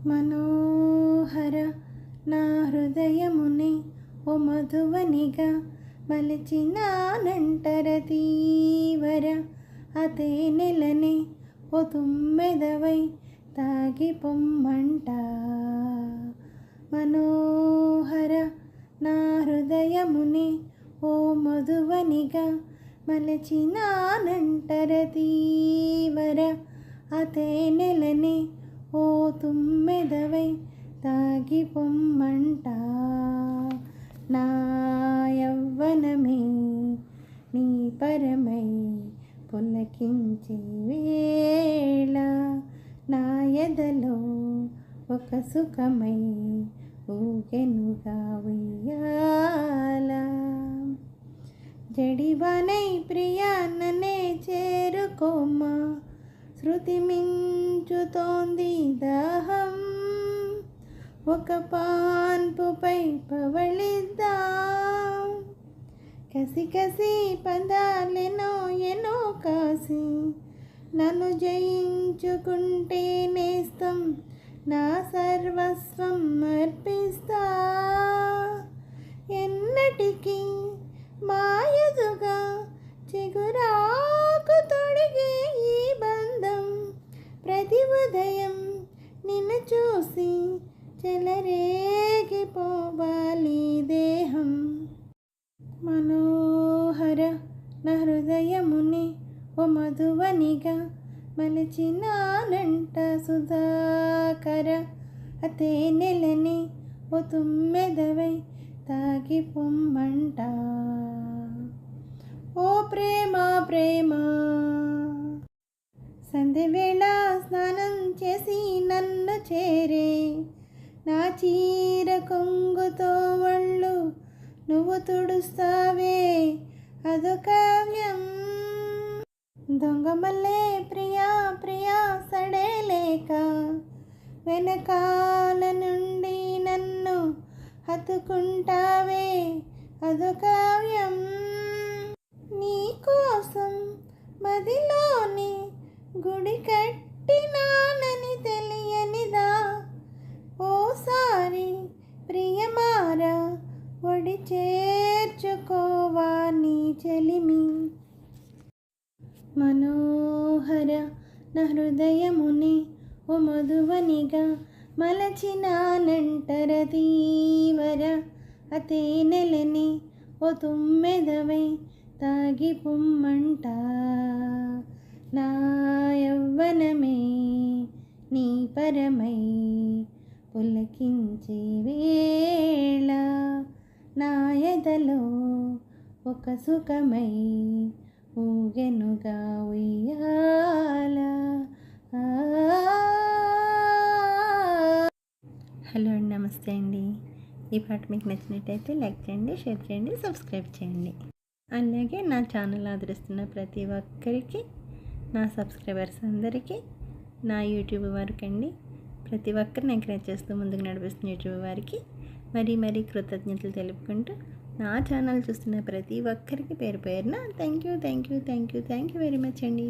మనోహర నా హృదయముని ఓ మధువనిగా మలచినానంటర తీవర అతే నెలనే ఓ తుమ్మెదవై తాగి పొమ్మంట. మనోహర నా హృదయముని ఓ మధువనిగా మలచినానంటర తీవర అతే నెలనే ఓ తుమ్మెదవై తాగి పొమ్మంట. నా యవ్వనమే నీ పరమై పులకించే వేళ నా ఎదలో ఒక సుఖమై ఊగెనుగా ఉయ్యాల. జడివానై ప్రియా నన్నే చేరుకోమా, శృతి మించుతోంది దాహం, ఒక పాన్పుపై పవళిద్దాం. కసి కసి పదాలెనో ఎనో కాసి నన్ను జయించుకుంటే నేస్తం నా సర్వస్వం అర్పిస్తా. ఎన్నటికీ మాయదుగా చిగురాకు తొడిగే ఈ బంధం, ప్రతి ఉదయం నిన్ను చూసి చెలరేగిపోవాలి దేహం. మనోహర నా హృదయముని ఓ మధువనిగా మలచినానంట సుధాకర అతే నెలని ఓ తుమ్మెదవై తాగి పొమ్మంట. ఓ ప్రేమ ప్రేమ సంధ్యవేళ స్నానం చేసి నన్ను చేరే, నా చీర కొంగుతో ఒళ్ళు నువ్వు తుడుస్తావే అదో కావ్యం. దొంగమల్లే ప్రియా ప్రియా సడేలేక వెనకాల నుండి నన్ను హత్తుకుంటావే అదో కావ్యం. నీ కోసం మదిలోని గుడి కట్టినానని తెలియనిదా, ఓసారి ప్రియమారా ఒడి చేర్చుకోవా నీ చెలిమి. మనోహర నా హృదయముని ఓ మధువనిగా మలచినానంటర తీవర అతే నెలని ఓ తుమ్మెదవై తాగి పొమ్మంట. నా యవ్వనమే నీ పరమై పులకించే వేళ నా ఎదలో ఒక సుఖమై ఊగెనుగా ఉయ్యాల. హలో అండి, నమస్తే అండి. ఈ పాట మీకు నచ్చినట్టయితే లైక్ చేయండి, షేర్ చేయండి, సబ్స్క్రైబ్ చేయండి. అలాగే నా ఛానల్ ఆదరిస్తున్న ప్రతి ఒక్కరికి, నా సబ్స్క్రైబర్స్ అందరికీ, నా యూట్యూబ్ వారికి అండి, ప్రతి ఒక్కరిని ఎంకరేజ్ చేస్తూ ముందుకు నడిపిస్తున్న యూట్యూబ్ వారికి మరీ కృతజ్ఞతలు తెలుపుకుంటూ, నా ఛానల్ చూస్తున్న ప్రతి ఒక్కరికి పేరు పేరున థ్యాంక్ యూ వెరీ మచ్ అండి.